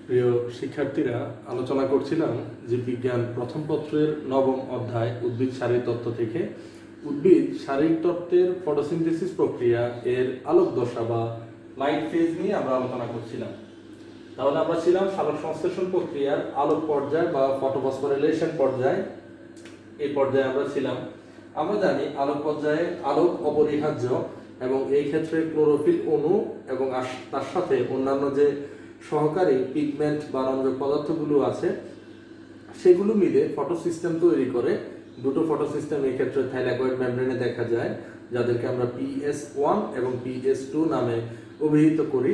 প্রিয় শিক্ষার্থীরা, আলোচনা করছিলাম যে বিজ্ঞান প্রথম পত্রের নবম অধ্যায় উদ্ভিদ শারীরতত্ত্ব থেকে উদ্ভিদ শারীরতত্ত্বের ফটোসিনথেসিস প্রক্রিয়া এর আলোক দশা বা লাইট ফেজ নিয়ে আমরা আলোচনা করছিলাম। তাহলে আমরা ছিলাম সালোক সংশ্লেষণ প্রক্রিয়ার আলোক পর্যায় বা ফটোফসফোরাইলেশন পর্যায়। এই পর্যায়ে আমরা ছিলাম। আমরা জানি আলোক পর্যায়ে আলোক অপরিহার্য এবং এই ক্ষেত্রে ক্লোরোফিল অণু এবং তার সাথে অন্যান্য যে সহকারী পিগমেন্ট বা রঞ্জক পদার্থগুলো আছে সেগুলো মিলে ফটোসিস্টেম তৈরি করে। দুটো ফটোসিস্টেম এই ক্ষেত্রে থাইলাকয়েড মেমব্রেনে দেখা যায়, যাদেরকে আমরা PS1 এবং PS2 নামে অভিহিত করি।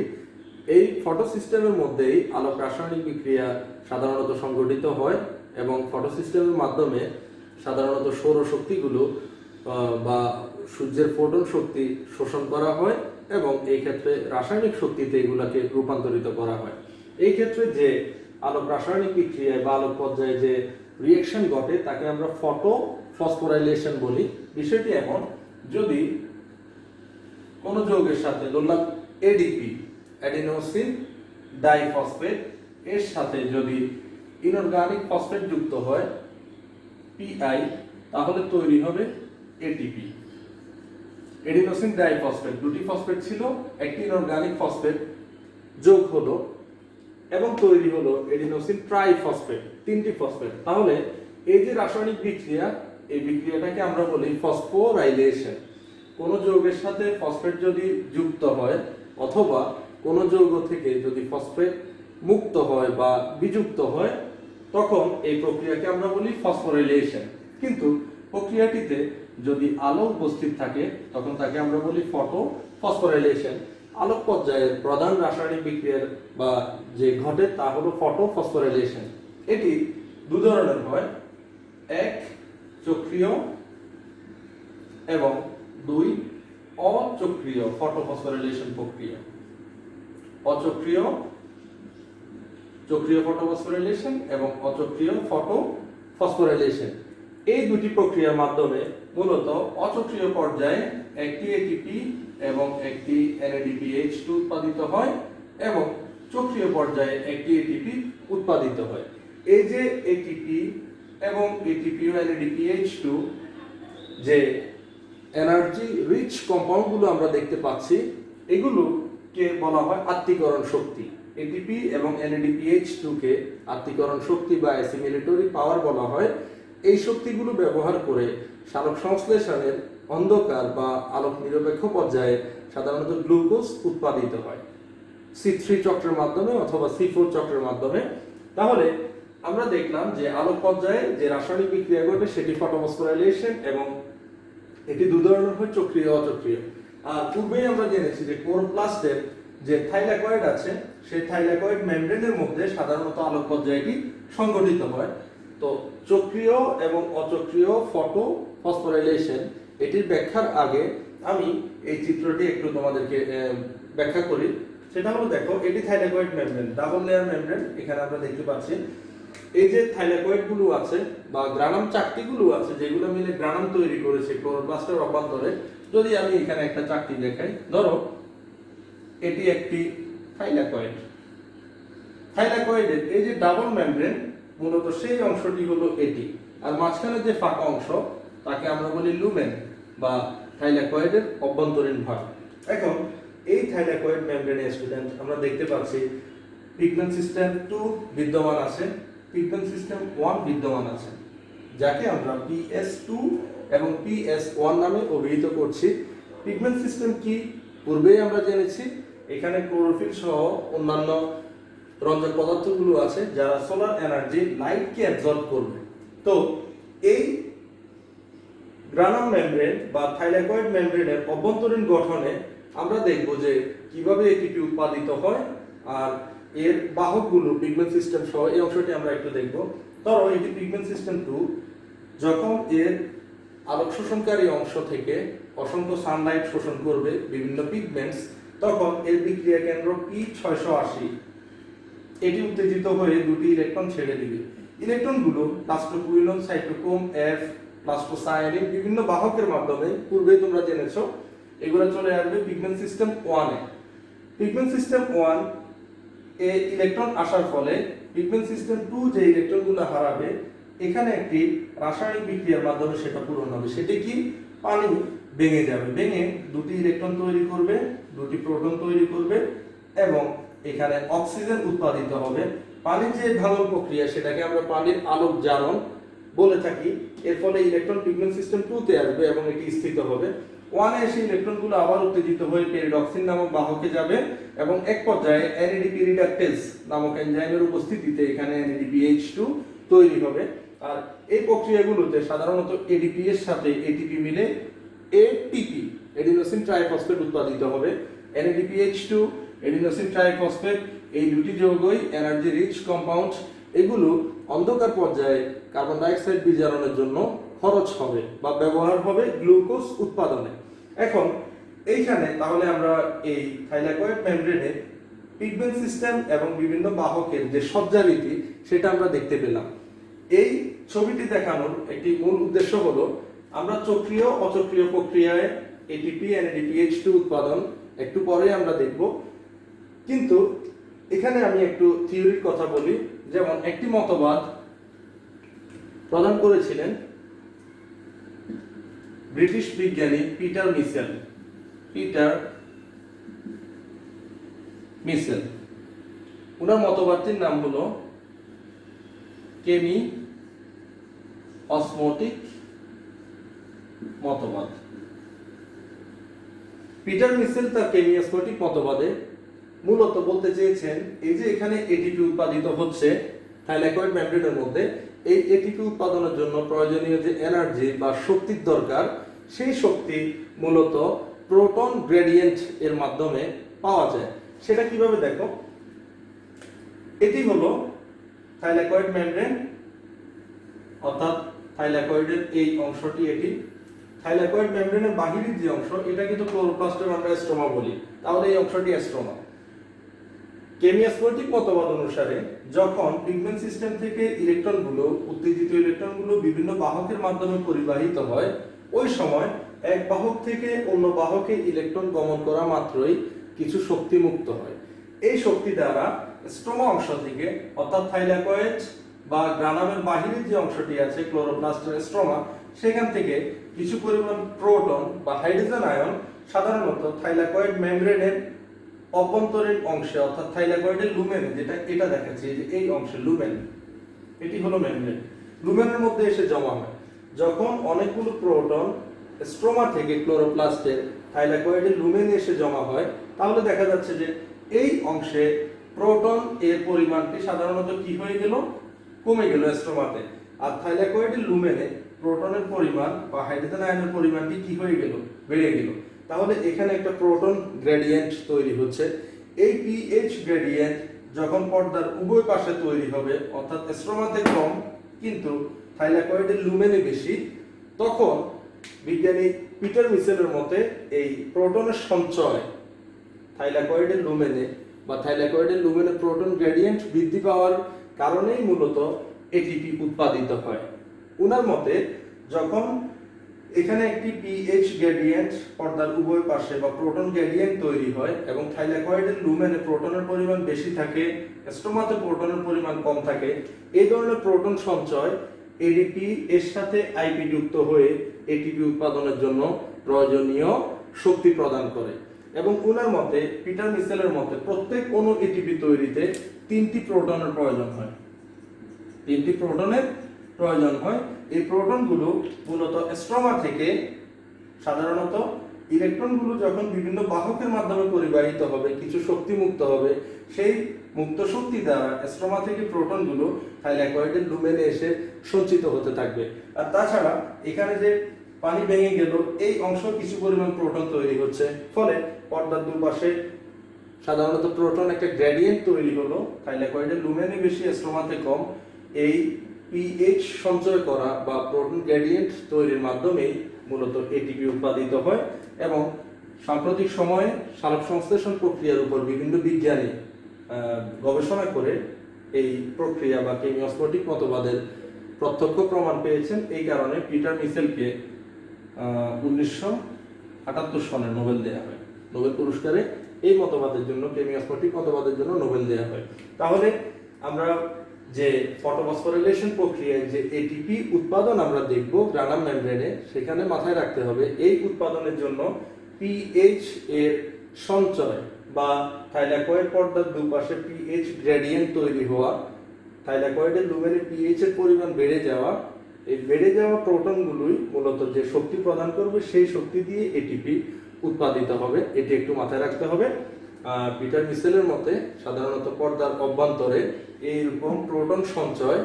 এই ফটোসিস্টেমের মধ্যেই আলোক রাসায়নিক বিক্রিয়া সাধারণত সংঘটিত হয় এবং ফটোসিস্টেমের মাধ্যমে সাধারণত সৌরশক্তিগুলো বা সূর্যের ফোটন শক্তি শোষণ করা হয় এবং এই ক্ষেত্রে রাসায়নিক শক্তিতে এগুলাকে রূপান্তরিত করা হয়। এই ক্ষেত্রে যে আলোক রাসায়নিক বিক্রিয়ায় বা আলোক পর্যায়ে যে রিঅ্যাকশন ঘটে তাকে আমরা ফটো ফসফোরাইলেশন বলি। বিষয়টি এমন, যদি কোনো যৌগের সাথে ধরলাম এডিপি, অ্যাডিনোসিন ডাইফসফেট, এর সাথে যদি ইনঅর্গানিক ফসফেট যুক্ত হয় পিআই, তাহলে তৈরি হবে এটিপি। এডিনোসিন ডাইফসফেট, দুটি ফসফেট ছিল, একটি ইনঅর্গানিক ফসফেট যোগ হলো এবং তৈরি হলো এডিনোসিন ট্রাইফসফেট, তিনটি ফসফেট। তাহলে এই যে রাসায়নিক বিক্রিয়া, এই বিক্রিয়াটাকে আমরা বলি ফসফোরাইলেশন। কোন যৌগের সাথে ফসফেট যদি যুক্ত হয় অথবা কোন যৌগ থেকে যদি ফসফেট মুক্ত হয় বা বিযুক্ত হয়, তখন এই প্রক্রিয়াকে আমরা বলি ফসফোরাইলেশন। কিন্তু প্রক্রিয়াটিতে যদি আলো উপস্থিত থাকে তখন তাকে আমরা বলি ফটো ফসফোরাইলেশন। আলোক পর্যায়ের প্রধান রাসায়নিক বিক্রিয়ার বা যে ঘটে তা হলো ফটো ফসফোরাইলেশন। এটি দু ধরনের হয়, এক চক্রীয় এবং দুই অচক্রীয় ফটো ফসফোরাইলেশন প্রক্রিয়া। অচক্রীয়, চক্রীয় ফটো ফসফোরাইলেশন এবং অচক্রীয় ফটো ফসফোরাইলেশন, এই দুটি প্রক্রিয়ার মাধ্যমে মূলত অচক্রীয় পর্যায়ে একটি এটিপি এবং একটি NADPH2 উৎপাদিত হয় এবং চক্রীয় পর্যায়ে একটি এটিপি উৎপাদিত হয়। এই যে এটিপি এবং এটিপি ও NADPH2 যে এনার্জি রিচ কম্পাউন্ডগুলো আমরা দেখতে পাচ্ছি, এগুলোকে বলা হয় আত্তীকরণ শক্তি। এটিপি এবং NADPH2 কে আত্তীকরণ শক্তি বা অ্যাসিমিলেটরি পাওয়ার বলা হয়। এই শক্তিগুলো ব্যবহার করে সালোক সংশ্লেষণের অন্ধকার বা আলোক নিরপেক্ষ পর্যায়ে সাধারণত গ্লুকোজ উৎপাদিত হয় C3 চক্রের মাধ্যমে অথবা C4 চক্রের মাধ্যমে। তাহলে আমরা দেখলাম যে আলোক পর্যায়ে যে রাসায়নিক বিক্রিয়া ঘটে সেটি ফটোফসফোরাইলেশন এবং এটি দু ধরনের হয়, চক্রীয় অচক্রীয়। আর পূর্বেই আমরা জেনেছি যে ক্লোরোপ্লাস্টের যে থাইলাকয়েড আছে সেই থাইলাকয়েড মেমব্রেনের মধ্যে সাধারণত আলোক পর্যায়টি সংঘটিত হয়। তো চক্রীয় এবং অচক্রীয় ফটো ফসফোরাইলেশন এটির ব্যাখ্যার আগে আমি এই চিত্রটি একটু তোমাদেরকে ব্যাখ্যা করি। সেটা হলো, দেখো, এটি thylakoid membrane, double layer membrane. এখানে আমরা দেখতে পাচ্ছি এই যে থাইলাকয়েড গুলো আছে বা গ্রানাম চাকতি গুলো আছে, যেগুলো মিলে গ্রানাম তৈরি করেছে ক্লোরোপ্লাস্টের অভ্যন্তরে। যদি আমি এখানে একটা চাকতি দেখাই, ধরো এটি একটি থাইলাকয়েড। থাইলাকয়েডের এই যে ডাবল মেমব্রেন, মূলত সেই অংশটি হলো এটি, আর মাঝখানে যে ফাঁকা অংশ তাকে আমরা বলি লুমেন বা থাইলাকয়েডের অভ্যন্তরীণ ভাগ। এখন এই থাইলাকয়েড মেমব্রেনের স্টুডেন্ট আমরা দেখতে পাচ্ছি পিগমেন্ট সিস্টেম 2 বিদ্যমান আছে, পিগমেন্ট সিস্টেম 1 বিদ্যমান আছে, যাকে আমরা PS2 এবং PS1 নামে অভিহিত করছি। পিগমেন্ট সিস্টেম কি পূর্বেই আমরা জেনেছি, এখানে ক্লোরোফিল সহ অন্যান্য রঞ্জক পদার্থগুলো আছে যারা সোলার এনার্জি লাইটকে অ্যাবজর্ব করবে। তো এই গ্রানাম মেমব্রেন বা থাইলাকয়েড মেমব্রেনের অভ্যন্তরীণ গঠনে আমরা দেখব যে কিভাবে এটিপি উৎপাদিত হয় আর এর বাহকগুলো পিগমেন্ট সিস্টেম সহ এই অংশটি আমরা একটু দেখব। ধরো এটি পিগমেন্ট সিস্টেম 2, যখন এর আলোক শোষণকারী অংশ থেকে অসংখ্য সানলাইট শোষণ করবে বিভিন্ন পিগমেন্টস, তখন এর বিক্রিয়া কেন্দ্র P680 এটি উত্তেজিত হয়ে দুটি ইলেকট্রন ছেড়ে দিবে। ইলেকট্রনগুলো প্লাস্টোকুইনন, সাইটোক্রোম F, প্লাস্টোসায়ানিন বিভিন্ন বাহকের মাধ্যমে, পূর্বেই তোমরা জেনেছো, এগুলো চলে আসবে পিগমেন্ট সিস্টেম 1 এ। পিগমেন্ট সিস্টেম 1 এই ইলেকট্রন আসার ফলে পিগমেন্ট সিস্টেম 2 যে ইলেকট্রনগুলো হারাবে, এখানে একটি রাসায়নিক বিক্রিয়ার মাধ্যমে সেটা পূরণ হবে। সেটি কি? পানি ভেঙে যাবে, ভেঙে দুটি ইলেকট্রন তৈরি করবে, দুটি প্রোটন তৈরি করবে এবং এখানে অক্সিজেন উৎপাদিত হবে। পানির যে ভাঙন প্রক্রিয়া সেটাকে আমরা পানির আলোক জারণ বলে থাকি। এর ফলে ইলেকট্রন পিগমেন্ট সিস্টেম 2 তে আসবে এবং এটি স্থিত হবে। 1 এ এসে ইলেকট্রনগুলো আবার উত্তেজিত হয়ে পেরিডক্সিন নামক বাহকে যাবে এবং এক পর্যায়ে NADP রিডাকটেজ নামক এনজাইমের উপস্থিতিতে এখানে NADPH2 তৈরি হবে। আর এই প্রক্রিয়াগুলোতে সাধারণত ADP এর সাথে ATP মিলে ATP এডিনোসিন ট্রাইফসফেট উৎপাদিত হবে। NADPH2 এডিনোসিন ট্রাইফসফেট এই দুটি যৌগই এনার্জি রিচ কম্পাউন্ড। এগুলো অন্ধকার পর্যায়ে কার্বন ডাই অক্সাইড বিজারণের জন্য খরচ হবে বা ব্যবহার হবে গ্লুকোজ উৎপাদনে। এখন এইখানে তাহলে আমরা এই থাইলাকয়েড মেমব্রেনে পিগমেন্ট সিস্টেম এবং বিভিন্ন বাহকের যে সজ্জারীতি সেটা আমরা দেখতে পেলাম। এই ছবিটি দেখানোর একটি মূল উদ্দেশ্য হলো আমরা চক্রীয় অচক্রীয় প্রক্রিয়ায় ATP NADPH2 উৎপাদন একটু পরে আমরা দেখব, কিন্তু এখানে আমি একটু থিওরির কথা বলি। যেমন একটি মতবাদ প্রদান করেছিলেন ব্রিটিশ বিজ্ঞানী পিটার মিসেল। ওনার মতবাদটির নাম হলো কেমি অসমোটিক মতবাদ। পিটার মিসেল তার কেমি অসমোটিক মতবাদে মূলত বলতে চেয়েছেন এই যে এখানে ATP উৎপাদিত হচ্ছে থাইলাকয়েড মেমব্রেনের মধ্যে, এই ATP উৎপাদনের জন্য প্রয়োজনীয় যে এনার্জি বা শক্তির দরকার, সেই শক্তি মূলত প্রোটন গ্রেডিয়েন্ট এর মাধ্যমে পাওয়া যায়। সেটা কিভাবে দেখো, এটি হলো থাইলাকয়েড মেমব্রেন, অর্থাৎ থাইলাকয়েডের এই অংশটি, এটি থাইলাকয়েড মেমব্রেনের বাহিরের যে অংশ এটা কিন্তু ক্লোরোপ্লাস্টের আমরা স্ট্রোমা বলি, তাহলে এই অংশটি স্ট্রোমা। কেমিওস্মোটিক মতবাদ অনুসারে যখন পিগমেন্ট সিস্টেম থেকে ইলেকট্রনগুলো, উত্তেজিত ইলেকট্রনগুলো বিভিন্ন বাহকের মাধ্যমে পরিবাহিত হয়, ওই সময় এক বাহক থেকে অন্য বাহকে ইলেকট্রন গমন করা মাত্রই কিছু শক্তি মুক্ত হয়। এই শক্তি দ্বারা স্ট্রোমা অংশ থেকে, অর্থাৎ থাইলাকয়েড বা গ্রানামের বাহিরের যে অংশটি আছে ক্লোরোপ্লাস্টের স্ট্রোমা, সেখান থেকে কিছু পরিমাণ প্রোটন বা হাইড্রোজেন আয়ন সাধারণত থাইলাকয়েড মেমব্রেনের অভ্যন্তরীণ অংশে, অর্থাৎ থাইলাকয়েডের লুমেনে, যেটা এটা দেখাচ্ছি যে এই অংশে লুমেন, এটি হলো মেমব্রেন, লুমেনের মধ্যে এসে জমা হয়। যখন অনেকগুলো প্রোটন স্ট্রোমা থেকে ক্লোরোপ্লাস্টের থাইলাকয়েডের লুমেনে এসে জমা হয়, তাহলে দেখা যাচ্ছে যে এই অংশে প্রোটন এর পরিমাণটি সাধারণত কি হয়ে গেল, কমে গেল স্ট্রোমাতে। আর থাইলাকয়েডের লুমেনে প্রোটনের পরিমাণ বা হাইড্রোজেন আয়নের পরিমাণটি কি হয়ে গেল, বেড়ে গেল। তাহলে এখানে একটা প্রোটন গ্রেডিয়েন্ট তৈরি হচ্ছে। এই পিএইচ গ্রেডিয়েন্ট যখন পর্দার উভয় পাশে তৈরি হবে, অর্থাৎ স্ট্রোমাতে কম কিন্তু থাইলাকয়েডের লুমেনে বেশি, তখন বিজ্ঞানী পিটার মিসেলের মতে এই প্রোটনের সঞ্চয় থাইলাকয়েডের লুমেনে বা থাইলাকয়েডের লুমেনে প্রোটন গ্রেডিয়েন্ট বৃদ্ধি পাওয়ার কারণেই মূলত এটিপি উৎপাদিত হয়। উনার মতে যখন এখানে একটি পিএইচ গ্রেডিয়েন্ট পর্দার উভয় পাশে বা প্রোটন গ্রেডিয়েন্ট তৈরি হয় এবং থাইলাকয়েডের লুমেনে প্রোটনের পরিমাণ বেশি থাকে, স্ট্রোমাতে প্রোটনের পরিমাণ কম থাকে, এই ধরনের প্রোটন সঞ্চয় এডিপি এর সাথে আইপি যুক্ত হয়ে এটিপি উৎপাদনের জন্য প্রয়োজনীয় শক্তি প্রদান করে। এবং উনার মতে, পিটার মিসেলের মতে, প্রত্যেক অণু এটিপি তৈরিতে 3টি প্রোটনের প্রয়োজন হয়, 3টি প্রোটনের প্রয়োজন হয়। এই প্রোটনগুলো মূলত স্ট্রোমা থেকে সাধারণত ইলেকট্রনগুলো যখন বিভিন্ন বাহকের মাধ্যমে পরিবাহিত হবে, কিছু শক্তি মুক্ত হবে, সেই মুক্ত শক্তি দ্বারা স্ট্রোমা থেকে প্রোটনগুলো থাইলাকয়েডের লুমেনে এসে সঞ্চিত হতে থাকবে। আর তাছাড়া এখানে যে পানি ভেঙে গেল, এই অংশ কিছু পরিমাণ প্রোটন তৈরি হচ্ছে, ফলে পর্দার দুপাশে সাধারণত প্রোটন একটা গ্রেডিয়েন্ট তৈরি হলো, থাইলাকয়েডের লুমেনে বেশি, স্ট্রোমাতে কম। এই পিএইচ সঞ্চয় করা বা প্রোটন গ্রেডিয়েন্ট তৈরির মাধ্যমেই মূলত এটিপি উৎপাদিত হয়। এবং সাম্প্রতিক সময়ে সালোক সংশ্লেষণ প্রক্রিয়ার উপর বিভিন্ন বিজ্ঞানী গবেষণা করে এই প্রক্রিয়া বা কেমিওস্মোটিক মতবাদের প্রত্যক্ষ প্রমাণ পেয়েছেন। এই কারণে পিটার মিসেলকে 1978 সনে নোবেল দেওয়া হয়। নোবেল পুরস্কারে এই মতবাদের জন্য, কেমিওস্মোটিক মতবাদের জন্য নোবেল দেওয়া হয়। তাহলে আমরা যে ফটোফসফোরাইলেশন প্রক্রিয়ায় যে এটিপি উৎপাদন আমরা দেখব গ্রানাম মেমব্রেনে, সেখানে মাথায় রাখতে হবে এই উৎপাদনের জন্য পিএইচ এর সঞ্চয় বা থাইলাকয়েড পর্দার দুপাশে পিএইচ গ্রেডিয়েন্ট তৈরি হওয়া, থাইলাকয়েডের লুমেনে পিএইচ এর পরিমাণ বেড়ে যাওয়া, এই বেড়ে যাওয়া প্রোটনগুলোই মূলত যে শক্তি প্রদান করবে সেই শক্তি দিয়ে এটিপি উৎপাদিত হবে। এটি একটু মাথায় রাখতে হবে। পিটার মিচেলের মতে সাধারণত পর্দার অভ্যন্তরে এইরকম প্রোটন সঞ্চয়,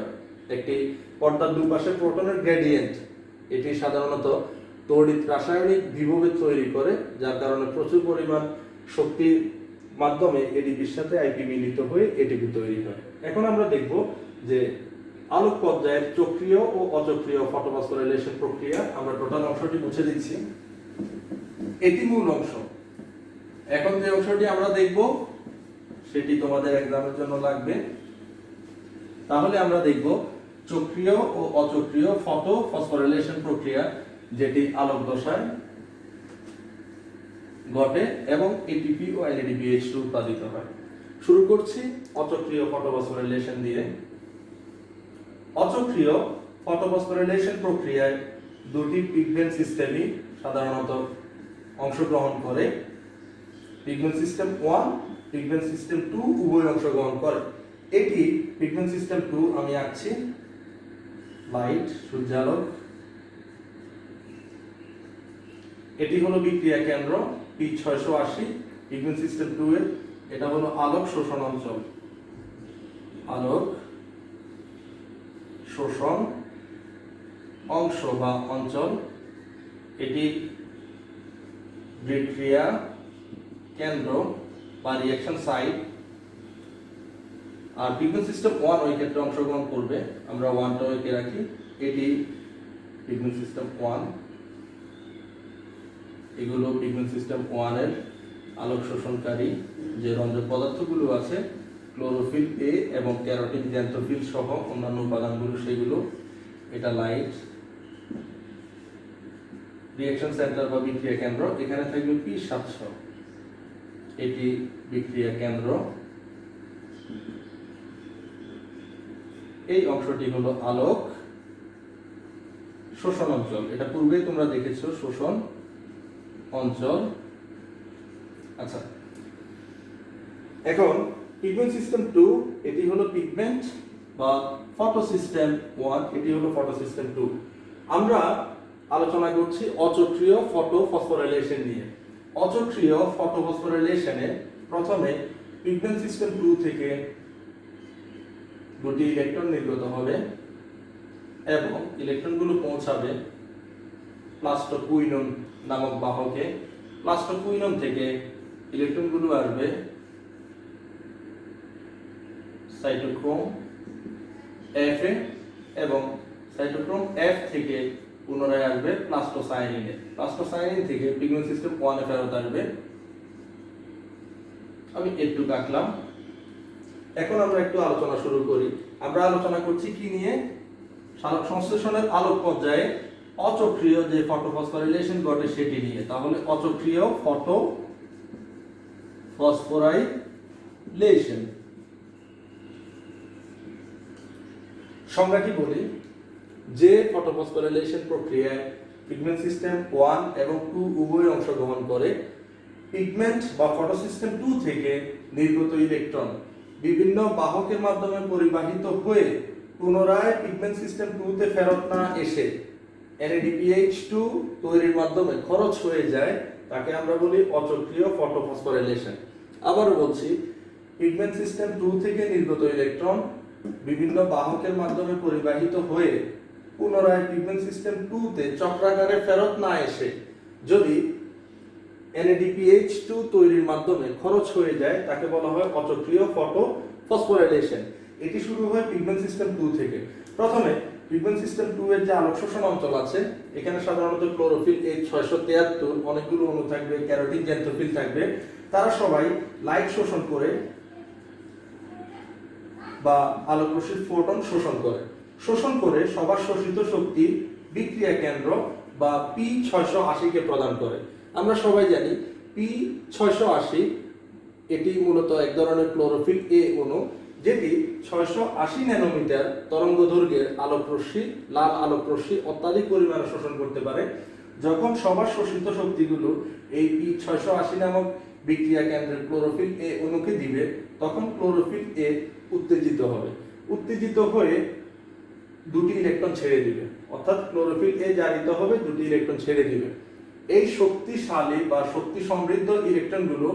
একটি পর্দার দুপাশে প্রোটনের গ্রেডিয়েন্ট, এটি সাধারণত তড়িৎ রাসায়নিক বিভবেদ তৈরি করে, যার কারণে প্রচুর পরিমাণ শক্তির মাধ্যমে এটিপির সাথে আইপি মিলিত হয়ে এটিপি তৈরি হয়। এখন আমরা দেখব যে আলোক পর্যায়ের চক্রীয় ও অচক্রীয় ফটোফসফোরাইলেশন প্রক্রিয়া। আমরা টোটাল অংশটি মুছে দিচ্ছি, এটি মূল অংশ। এখন যে অংশটি আমরা দেখব সেটি তোমাদের এক্সামের জন্য লাগবে। তাহলে আমরা দেখব চক্রীয় ও অচক্রীয় ফটোফসফোরাইলেশন প্রক্রিয়া, যেটি আলোক দশায় ঘটে এবং এটিপি ও NADPH2 উৎপাদিত হয়। শুরু করছি অচক্রীয় ফটোফসফোরাইলেশন দিয়ে। অচক্রীয় ফটোফসফোরাইলেশন প্রক্রিয়ায় দুটি পিগমেন্ট সিস্টেমই সাধারণত অংশগ্রহণ করে। পিগমেন্ট সিস্টেম 1, পিগমেন্ট সিস্টেম 2 উভয় অংশগ্রহণ করে। এটি পিগমেন্ট সিস্টেম 2, আমি আঁকছি লাইট সূর্যালোক। এটি হলো বিক্রিয়া কেন্দ্র P680 পিগমেন্ট সিস্টেম 2 এর। এটা হলো আলোক শোষণ অঞ্চল, আলোক শোষণ অংশ বা অঞ্চল। এটি বিক্রিয়া কেন্দ্র বা রিঅ্যাকশন সাইট। আর পিগমেন্ট সিস্টেম 1 ওই ক্ষেত্রে অংশগ্রহণ করবে, আমরা 1টা এঁকে রাখি। এটি পিগমেন্ট সিস্টেম 1, এগুলো পিগমেন্ট সিস্টেম 1 এর আলোক শোষণকারী যে রঞ্জক পদার্থগুলো আছে, ক্লোরোফিল এ এবং ক্যারোটিন জ্যান্থোফিল সহ অন্যান্য উপাদানগুলো, সেগুলো। এটা লাইট। রিঅ্যাকশন সেন্টার বা বিক্রিয়া কেন্দ্র, এখানে থাকবে P700, এটি বিক্রিয়া কেন্দ্র। এই অংশটি হলো আলোক শোষণ অঞ্চল, এটা পূর্বেই তোমরা দেখেছো, শোষণ অঞ্চল। আচ্ছা, এখন পিগমেন্ট সিস্টেম 2, এটি হলো পিগমেন্ট বা ফটো সিস্টেম 1, এটি হলো ফটো সিস্টেম 2। আমরা আলোচনা করছি অচক্রীয় ফটোফসফোরাইলেশন নিয়ে। অচক্রীয় ফটোফসফোরাইলেশনে প্রথমে পিগমেন্ট সিস্টেম 2 থেকে দুটি ইলেকট্রন নির্গত হবে এবং ইলেকট্রনগুলো পৌঁছাবে প্লাস্টোকুইনন নামক বাহকে। প্লাস্টোকুইনন থেকে ইলেকট্রনগুলো আসবে সাইটোক্রোম F এ এবং সাইটোক্রোম F থেকে পুনরায় আসবে প্লাস্টোসায়ানিনে। প্লাস্টোসায়ানিন থেকে পিগমেন্ট সিস্টেম 1 এ ফেরত আসবে। আমি একটু আঁকলাম। এখন আমরা একটু আলোচনা শুরু করি। আমরা আলোচনা করছি কি নিয়ে? সালোক সংশ্লেষণের আলোক পর্যায়ে অচক্রীয় যে ফটোফসফোরাইলেশন ঘটে সেটি নিয়ে। তাহলে অচক্রীয় ফটোফসফোরাইলেশন সংজ্ঞাটি বলি, যে ফটোফসফোরাইলেশন প্রক্রিয়ায় পিগমেন্ট সিস্টেম 1 এবং 2 উভয় অংশগ্রহণ করে, পিগমেন্ট বা ফটো সিস্টেম 2 থেকে নির্গত ইলেকট্রন বিভিন্ন বাহকের মাধ্যমে পরিবাহিত হয়ে পুনরায় পিগমেন্ট সিস্টেম 2 তে ফেরত না এসে NADPH2 তৈরির মাধ্যমে খরচ হয়ে যায়, তাকে আমরা বলি অচক্রীয় ফটোফসফোরাইলেশন। আবারও বলছি, পিগমেন্ট সিস্টেম 2 থেকে নির্গত ইলেকট্রন বিভিন্ন বাহকের মাধ্যমে পরিবাহিত হয়ে পুনরায় পিগমেন্ট সিস্টেম 2 তে চক্রাকারে ফেরত না এসে যদি NADPH2 তৈরির মাধ্যমে খরচ হয়ে যায়, তাকে বলা হয় অচক্রীয় ফটোফসফোরাইলেশন। এটি শুরু হয় পিগমেন্ট সিস্টেম 2 থেকে। প্রথমে পিগমেন্ট সিস্টেম 2 এর যে আলোক শোষণ অঞ্চল আছে, এখানে সাধারণত ক্লোরোফিল H673, অনেকগুলো অণু থাকবে, ক্যারোটিন জ্যান্থোফিল থাকবে। তারা সবাই লাইট শোষণ করে বা আলোক রশ্মির ফোটন শোষণ করে সবার শোষিত শক্তি বিক্রিয়া কেন্দ্র বা P680 কে প্রদান করে। আমরা সবাই জানি P680 এটি মূলত এক ধরনের ক্লোরোফিল এ অণু, যেটি 680 ন্যানোমিটার তরঙ্গ দৈর্ঘ্যের আলোক রশ্মি, লাল আলোক রশ্মি অত্যাধিক পরিমাণে শোষণ করতে পারে। যখন সবার শোষিত শক্তিগুলো এই P680 নামক বিক্রিয়া কেন্দ্রের ক্লোরোফিল এ অণুকে দিবে, তখন ক্লোরোফিল এ উত্তেজিত হবে। উত্তেজিত হয়ে দুটি ইলেকট্রন ছেড়ে দিবে, অর্থাৎ ক্লোরোফিল এ জারিত হবে, দুটি ইলেকট্রন ছেড়ে দিবে। এই শক্তিশালী বা শক্তি সমৃদ্ধ ইলেকট্রনগুলো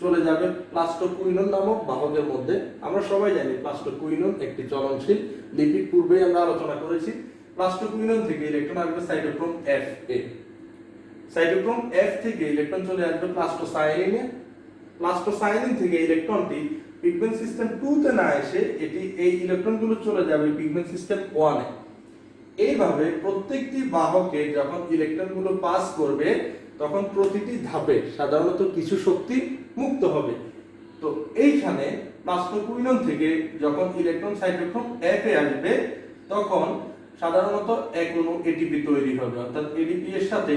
চলে যাবে প্লাস্টোকুইনন নামক বাহকের মধ্যে। আমরা সবাই জানি প্লাস্টোকুইনন একটি চলনশীল লিপিড, পূর্বেই আমরা আলোচনা করেছি। প্লাস্টোকুইনন থেকে ইলেকট্রন আসবে সাইটোক্রোম এফ এ। সাইটোক্রোম এফ থেকে ইলেকট্রন চলে আসবে প্লাস্টোসায়ানিনে। প্লাস্টোসায়ানিন থেকে ইলেকট্রনটি পিগমেন্ট সিস্টেম 2 তে না এসে এটি এই ইলেকট্রনগুলো চলে যাবে পিগমেন্ট সিস্টেম 1 এ। এইভাবে প্রত্যেকটি বাহকে যখন ইলেকট্রনগুলো পাস করবে, তখন প্রতিটি ধাপে সাধারণত কিছু শক্তি মুক্ত হবে। তো এইখানে প্লাস্টোকুইনন থেকে যখন ইলেকট্রন সাইটোক্রোম এফ এ আসবে, তখন সাধারণত এক অণু এটিপি তৈরি হবে, অর্থাৎ এটিপি এর সাথে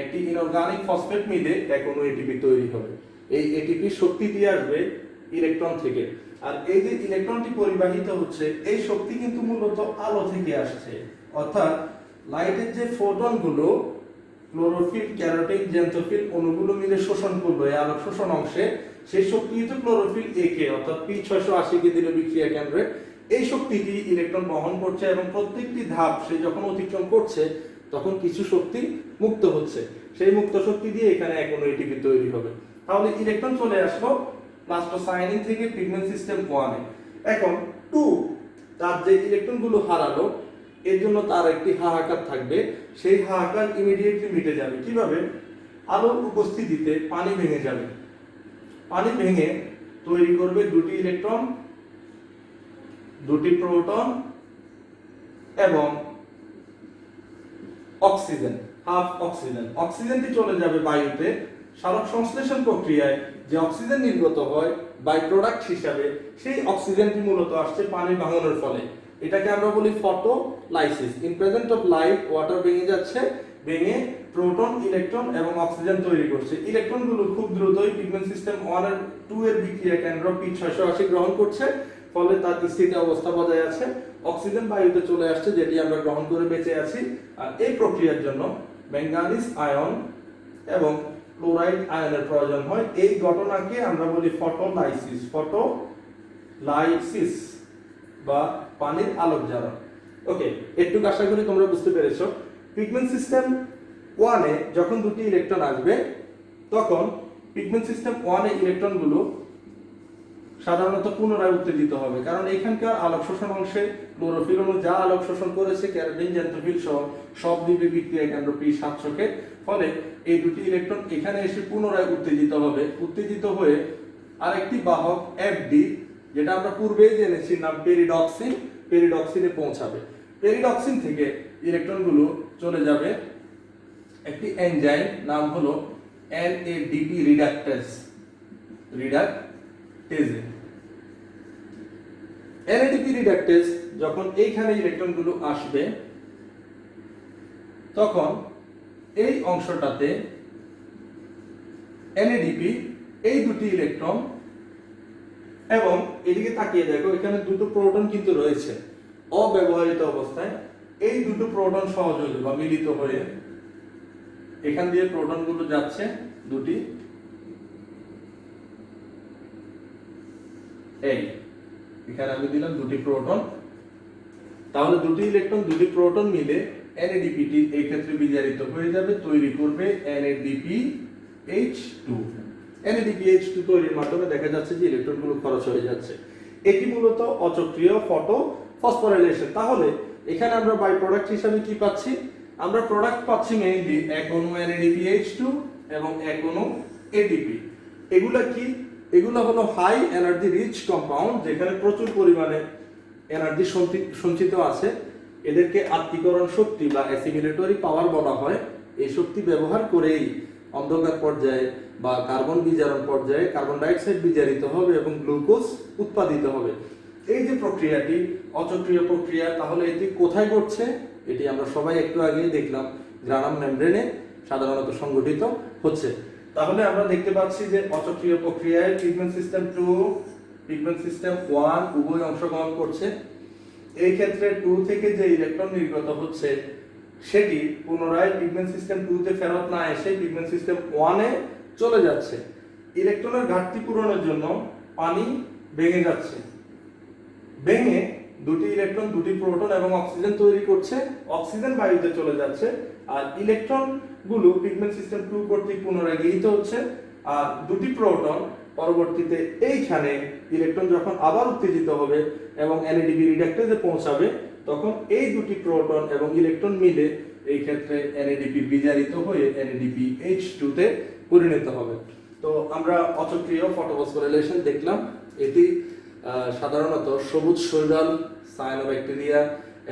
একটি ইনঅর্গানিক ফসফেট মিলে এক অণু এটিপি তৈরি হবে। এই এটিপি শক্তি দিয়ে আসবে ইলেকট্রন থেকে। আর এই যে ইলেকট্রনটি পরিবাহিত হচ্ছে, এই শক্তি কিন্তু মূলত আলো থেকে আসছে, অর্থাৎ লাইটের যে ফোটনগুলো ক্লোরোফিল, ক্যারোটিন, জ্যান্থোফিল অণুগুলো মিলে শোষণ করবে এই আলোক শোষণ অংশে, সেই শক্তি কিন্তু ক্লোরোফিল এ কে অর্থাৎ P680 কে দিল বিক্রিয়া কেন্দ্রে। এই শক্তিটি ইলেকট্রন বহন করছে এবং প্রত্যেকটি ধাপ সে যখন অতিক্রম করছে, তখন কিছু শক্তি মুক্ত হচ্ছে। সেই মুক্ত শক্তি দিয়ে এখানে এক অণু এটিপি তৈরি হবে। তাহলে ইলেকট্রন চলে আসলো প্লাস্টোসায়ানিন থেকে পিগমেন্ট সিস্টেম 1 এ। এখন 2 তার যে ইলেকট্রনগুলো হারালো, এর জন্য তার একটি হাহাকার থাকবে। সেই হাহাকার ইমিডিয়েটলি মিটে যাবে। কিভাবে? আলোর উপস্থিতিতে পানি ভেঙে যাবে। পানি ভেঙে তৈরি করবে দুটি ইলেকট্রন, দুটি প্রোটন এবং অক্সিজেন, হাফ অক্সিজেন। অক্সিজেনটি চলে যাবে বায়ুতে। সালোক সংশ্লেষণ প্রক্রিয়ায় যে অক্সিজেন নির্গত হয় বাই প্রোডাক্ট হিসাবে, সেই অক্সিজেনটি মূলত আসছে পানি ভাঙনের ফলে। এটাকে আমরা বলি photolysis. In present of light water ভেঙে যাচ্ছে, ভেঙে প্রোটন, ইলেকট্রন এবং অক্সিজেন তৈরি করছে। ইলেকট্রনগুলো খুব দ্রুতই পিগমেন্ট সিস্টেম 1 এর 2 এর বিক্রিয়া কেন্দ্র P680 গ্রহণ করছে, ফলে তার স্থিতি অবস্থা বজায় আছে। অক্সিজেন বায়ুতে চলে আসছে, যেটি আমরা গ্রহণ করে বেঁচে আছি। আর এই প্রক্রিয়ার জন্য ম্যাঙ্গানিজ আয়ন এবং ক্লোরাইড আয়নের প্রয়োজন হয়। এই ঘটনাকে আমরা বলি ফটোলাইসিস। ফটোলাইসিস বা পানির আলোক জারণ। ওকে, একটু আশা করি তোমরা বুঝতে পেরেছো। পিগমেন্ট সিস্টেম 1 এ যখন দুটি ইলেকট্রন আসবে, তখন পিগমেন্ট সিস্টেম 1 এ ইলেকট্রনগুলো সাধারণত পুনরায় উত্তেজিত হবে, কারণ এখানকার আলোক শোষণ অংশে ক্লোরোফিল অণু যা আলোক শোষণ করেছে, ক্যারোটিন, জ্যান্থোফিল সহ সব দিবে বিক্রিয়া কেন্দ্র P700 কে। ফলে এই দুটি ইলেকট্রন এখানে এসে পুনরায় উত্তেজিত হবে। উত্তেজিত হয়ে আরেকটি বাহক FD, যেটা আমরা পূর্বেই জেনেছি নাম পেরিডক্সিন, পেরিডক্সিনে পৌঁছাবে। পেরিডক্সিন থেকে ইলেকট্রনগুলো চলে যাবে একটি এনজাইম, নাম হলো NADP রিডাকটেজে। NADP রিডাকটেজ যখন এইখানে ইলেকট্রনগুলো আসবে, তখন এই অংশটাতে NADP এই দুটি ইলেকট্রন এবং এদিকে তাকিয়ে দেখো, এখানে দুটো প্রোটন কিন্তু রয়েছে অব্যবহৃত অবস্থায়। এই দুটো প্রোটন সহযোগী বা মিলিত হয়ে এখান দিয়ে প্রোটনগুলো যাচ্ছে দুটি, এই এখানে আমি দিলাম দুটি প্রোটন। তাহলে দুটি ইলেকট্রন, দুটি প্রোটন মিলে NADP-টি এই ক্ষেত্রে বিজারিত হয়ে যাবে, তৈরি করবে NADPH2। NADPH2 তৈরির মাধ্যমে দেখা যাচ্ছে যে ইলেকট্রনগুলো খরচ হয়ে যাচ্ছে। এটি মূলত অচক্রীয় ফটো ফসফোরাইলেশন। তাহলে এখানে আমরা বাই প্রোডাক্ট হিসেবে কি পাচ্ছি? আমরা প্রোডাক্ট পাচ্ছি মেইনলি এক অণু NADPH2 এবং এক অণু ATP। এগুলা কি? এগুলো হলো হাই এনার্জি রিচ কম্পাউন্ড, যেখানে প্রচুর পরিমাণে এনার্জি সঞ্চিত আছে। এদেরকে আত্তীকরণ শক্তি বা অ্যাসিমিলেটরি পাওয়ার বলা হয়। এই শক্তি ব্যবহার করেই অন্ধকার পর্যায়ে বা কার্বন বিজারণ পর্যায়ে কার্বন ডাইঅক্সাইড বিজারিত হবে এবং গ্লুকোজ উৎপাদিত হবে। এই যে প্রক্রিয়াটি অচক্রীয় প্রক্রিয়া, তাহলে এটি কোথায় ঘটছে? এটি আমরা সবাই একটু আগেই দেখলাম, গ্রানাম মেমব্রেনে সাধারণত সংগঠিত হচ্ছে। তাহলে আমরা দেখতে পাচ্ছি যে অচক্রীয় প্রক্রিয়ায় পিগমেন্ট সিস্টেম 2 পিগমেন্ট সিস্টেম 1 উভয় অংশগ্রহণ করছে। এই ক্ষেত্রে 2 থেকে যে ইলেকট্রন নির্গত হচ্ছে সেটি পুনরায় পিগমেন্ট সিস্টেম 2 তে ফেরত না এসে পিগমেন্ট সিস্টেম 1 এ চলে যাচ্ছে। ইলেকট্রনের ঘাটতি পূরণের জন্য পানি ভেঙে যাচ্ছে, ভেঙে দুটি ইলেকট্রন, দুটি প্রোটন এবং অক্সিজেন তৈরি করছে, অক্সিজেন বায়ুতে চলে যাচ্ছে, আর ইলেকট্রন গুলো পিগমেন্ট সিস্টেম 2 কর্তৃক পুনরায় গৃহীত হচ্ছে, আর দুটি প্রোটন পরবর্তীতে এইখানে ইলেকট্রন যখন আবার উত্তেজিত হবে এবং NADP রিডাক্টেজে পৌঁছাবে তখন এই দুটি প্রোটন এবং ইলেকট্রন মিলে এই ক্ষেত্রে NADP বিজারিত হয়ে NADPH2 তে পরিণত হবে। তো আমরা অচক্রীয় ফটোফসফোরাইলেশন দেখলাম। এটি সাধারণত সবুজ শৈবাল, সায়ানোব্যাকটেরিয়া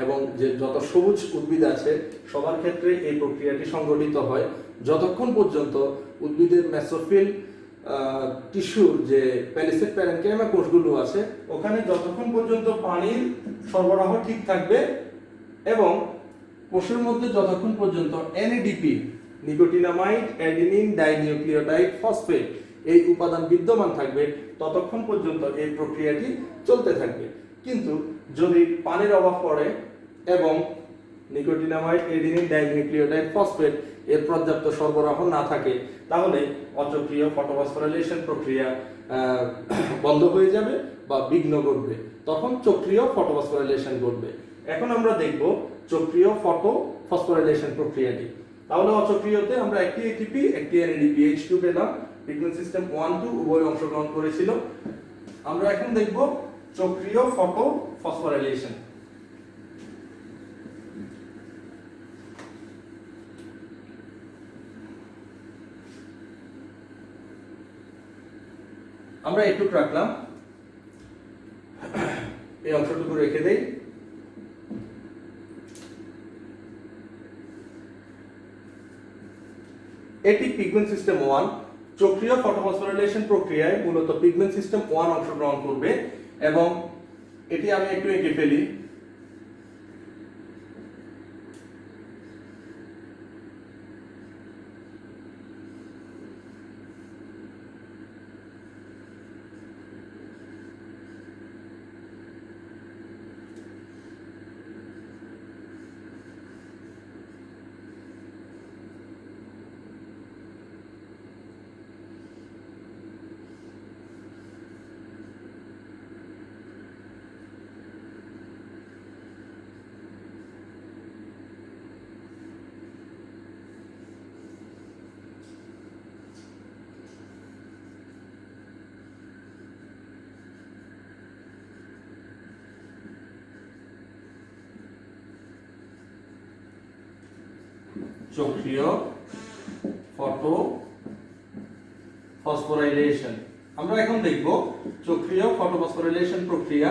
এবং যে যত সবুজ উদ্ভিদ আছে সবার ক্ষেত্রে এই প্রক্রিয়াটি সংঘটিত হয় যতক্ষণ পর্যন্ত উদ্ভিদের মেসোফিল টিস্যুর যে প্যালিসেড প্যারেনকাইমা কোষগুলো আছে ওখানে যতক্ষণ পর্যন্ত পানির সরবরাহ ঠিক থাকবে এবং কোষের মধ্যে যতক্ষণ পর্যন্ত NADP nicotinamide adenine dinucleotide phosphate এই উপাদান বিদ্যমান থাকবে ততক্ষণ পর্যন্ত এই প্রক্রিয়াটি চলতে থাকবে। কিন্তু যদি পানির অভাব পড়ে এবং নিকোটিনামাইড অ্যাডিনিন ডাইনিউক্লিওটাইড ফসফেট এর পর্যাপ্ত সরবরাহ না থাকে তাহলে অচক্রীয় ফটোফসফোরাইলেশন প্রক্রিয়া বন্ধ হয়ে যাবে বা বিঘ্ন ঘটবে, তখন চক্রীয় ফটোফসফোরাইলেশন ঘটবে। এখন আমরা দেখব চক্রীয় ফটোফসফোরাইলেশন প্রক্রিয়াটি। তাহলে অচক্রীয়তে আমরা একটি ATP একটি NADPH2 পেলাম, পিগমেন্ট সিস্টেম 1-2 উভয় অংশগ্রহণ করেছিল। আমরা এখন দেখব চক্রীয় ফটোফসফোরাইলেশন। আমরা একটু রাখলাম, এই অংশটুকু রেখে দেই। এটি পিগমেন্ট সিস্টেম 1। চক্রীয় ফটোফসফোরাইলেশন প্রক্রিয়ায় মূলত পিগমেন্ট সিস্টেম 1 অংশগ্রহণ করবে এবং এটি আমি একটু এঁকে ফেলি। চক্রীয় ফটোফসফোরাইলেশন আমরা এখন দেখব। চক্রীয় ফটোফসফোরাইলেশন প্রক্রিয়া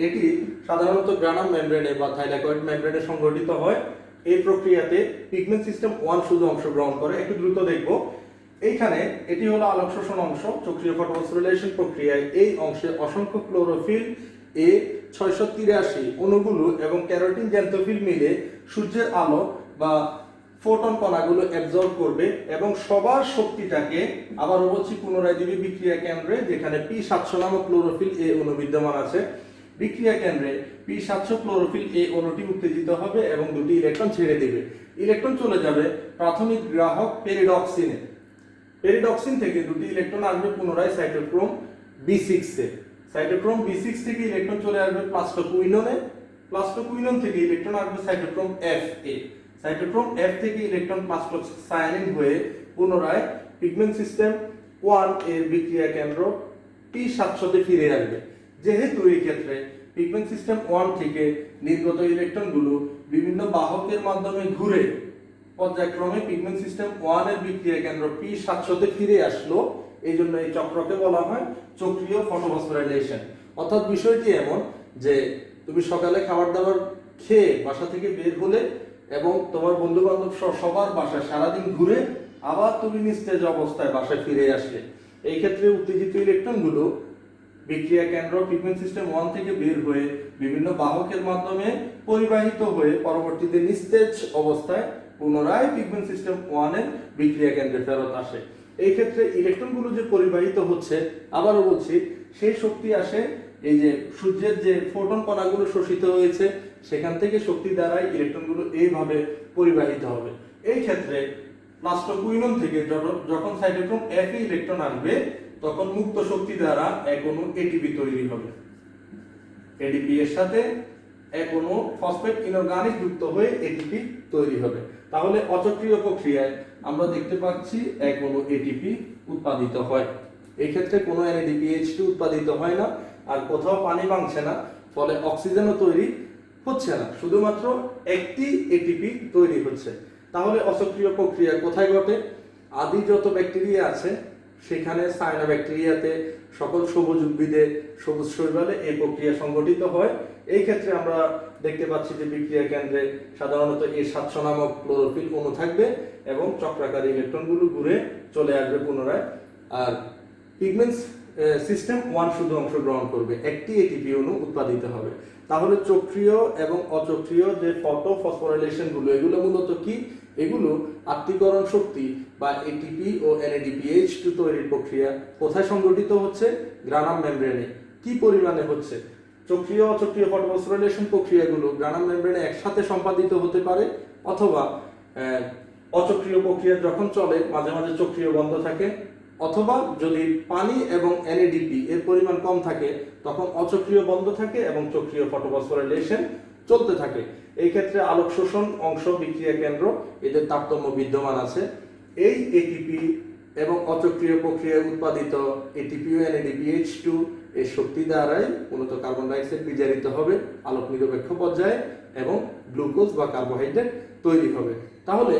এটি সাধারণত গ্রানাম মেমব্রেনে বা থাইলাকয়েড মেমব্রেনে সংঘটিত হয়। এই প্রক্রিয়াতে পিগমেন্ট সিস্টেম 1 শুধু অংশগ্রহণ করে। একটু দ্রুত দেখব। এইখানে এটি হলো আলোক শোষণ অংশ। চক্রীয় ফটোফসফোরাইলেশন প্রক্রিয়ায় এই অংশে অসংখ্য ক্লোরোফিল এ 683 অণুগুলো এবং ক্যারোটিন জ্যান্থোফিল মিলে সূর্যের আলো বা ফোটন কণাগুলো অ্যাবজর্ব করবে এবং সবার শক্তিটাকে আবার বলছি পুনরায় দিবে বিক্রিয়া কেন্দ্রে, যেখানে P700 নামক ক্লোরোফিল এ অণু বিদ্যমান আছে। বিক্রিয়া কেন্দ্রে P700 ক্লোরোফিল এ অণুটি উত্তেজিত হবে এবং দুটি ইলেকট্রন ছেড়ে দেবে। ইলেকট্রন চলে যাবে প্রাথমিক গ্রাহক পেরিডক্সিনে। পেরিডক্সিন থেকে দুটি ইলেকট্রন আসবে পুনরায় সাইটোক্রোম B6 এ। সাইটোক্রোম B6 থেকে ইলেকট্রন চলে আসবে প্লাস্টোকুইনোনে। প্লাস্টোকুইনোন থেকে ইলেকট্রন আসবে সাইটোক্রোম Fa। সাইটোক্রোম F থেকে ইলেকট্রন প্লাস্টোসায়ানিন হয়ে পুনরায় পিগমেন্ট সিস্টেম 1 এর বিক্রিয়া কেন্দ্র P700 তে ফিরে আসবে। যেহেতু এই ক্ষেত্রে পিগমেন্ট সিস্টেম 1 থেকে নির্গত ইলেকট্রনগুলো বিভিন্ন বাহকের মাধ্যমে ঘুরে পর্যায়ক্রমে পিগমেন্ট সিস্টেম 1 এর বিক্রিয়া কেন্দ্র P700 তে ফিরে আসলো, এই জন্য এই চক্রকে বলা হয় চক্রীয় ফটোফসফোরাইলেশন। অর্থাৎ বিষয়টি এমন যে তুমি সকালে খাবার দাবার খেয়ে বাসা থেকে বের হলে এবং তোমার বন্ধু বান্ধব সবার বাসায় সারাদিন ঘুরে আবার তুমি নিস্তেজ অবস্থায় বাসায় ফিরে আসলে, এই ক্ষেত্রে উত্তেজিত ইলেকট্রনগুলো বিক্রিয়া কেন্দ্র পিগমেন্ট সিস্টেম 1 থেকে বের হয়ে বিভিন্ন বাহকের মাধ্যমে পরিবাহিত হয়ে পরবর্তীতে নিস্তেজ অবস্থায় পুনরায় পিগমেন্ট সিস্টেম 1 এর বিক্রিয়া কেন্দ্রে ফেরত আসে। এই ক্ষেত্রে ইলেকট্রনগুলো যে পরিবাহিত হচ্ছে, আবারও বলছি, সেই শক্তি আসে এই যে সূর্যের যে ফোটন কণাগুলো শোষিত হয়েছে সেখান থেকে শক্তি দ্বারাই ইলেকট্রনগুলো এইভাবে পরিবাহিত হবে। এই ক্ষেত্রে প্লাস্টো কুইনন থেকে যখন সাইটোক্রোম F এ ইলেকট্রন আসবে তখন মুক্ত শক্তি দ্বারা এক অণু এটিপি তৈরি হবে। এডিপি এর সাথে এক অণু ফসফেট ইনঅর্গানিক যুক্ত হয়ে এটিপি তৈরি হবে। তাহলে অচক্রিয় প্রক্রিয়ায় আমরা দেখতে পাচ্ছি এক অণু এটিপি উৎপাদিত হয়। এই ক্ষেত্রে কোনো NADPH2 উৎপাদিত হয় না, আর কোথাও পানি ভাঙছে না, ফলে অক্সিজেনও তৈরি হচ্ছে না, শুধুমাত্র একটি এটিপি তৈরি হচ্ছে। তাহলে অচক্রিয় প্রক্রিয়া কোথায় ঘটে? আদি যত ব্যাকটেরিয়া আছে সেখানে সায়ানোব্যাকটেরিয়াতে, সকল সবুজ উদ্ভিদে, সবুজ শৈবালে এই প্রক্রিয়া সংঘটিত হয়। এই ক্ষেত্রে আমরা দেখতে পাচ্ছি যে বিক্রিয়া কেন্দ্রে সাধারণত A700 নামক ক্লোরোফিল অণু থাকবে এবং চক্রাকারে ইলেকট্রনগুলো ঘুরে চলে আসবে পুনরায়, আর পিগমেন্টস সিস্টেম 1 শুধু অংশগ্রহণ করবে, একটি এটিপি অণু উৎপাদিত হবে। তাহলে চক্রীয় এবং অচক্রীয় যে ফটোফসফোরাইলেশন গুলো, এগুলো মূলত কি? এগুলো আত্তীকরণ শক্তি বা এটিপি ও NADPH2 তৈরির প্রক্রিয়া কোথায় সংঘটিত হচ্ছে? গ্রানাম মেমব্রেনে। কি পরিমাণে হচ্ছে? চক্রীয় অচক্রীয় ফটোফসফোরাইলেশন প্রক্রিয়াগুলো গ্রানাম মেমব্রেনে একসাথে সম্পাদিত হতে পারে, অথবা অচক্রীয় প্রক্রিয়া যখন চলে মাঝে মাঝে চক্রীয় বন্ধ থাকে, অথবা যদি পানি এবং NADP এর পরিমাণ কম থাকে তখন অচক্রীয় বন্ধ থাকে এবং চক্রীয় ফটোফসফোরাইলেশন চলতে থাকে। এই ক্ষেত্রে আলোক শোষণ অংশ, বিক্রিয়া কেন্দ্র, এদের তারতম্য বিদ্যমান আছে। এই এটিপি এবং অচক্রীয় প্রক্রিয়ায় উৎপাদিত এটিপি ও NADPH2 এর শক্তি দ্বারাই মূলত কার্বন ডাই অক্সাইড বিজারিত হবে আলোক নিরপেক্ষ পর্যায়ে এবং গ্লুকোজ বা কার্বোহাইড্রেট তৈরি হবে। তাহলে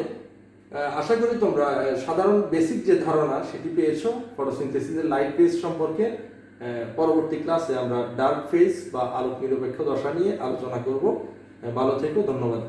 আশা করি তোমরা সাধারণ বেসিক যে ধারণা সেটি পেয়েছো ফটোসিনথেসিসের লাইট ফেজ সম্পর্কে। পরবর্তী ক্লাসে আমরা ডার্ক ফেজ বা আলোক নিরপেক্ষ দশা নিয়ে আলোচনা করব। ভালো থেকো, ধন্যবাদ।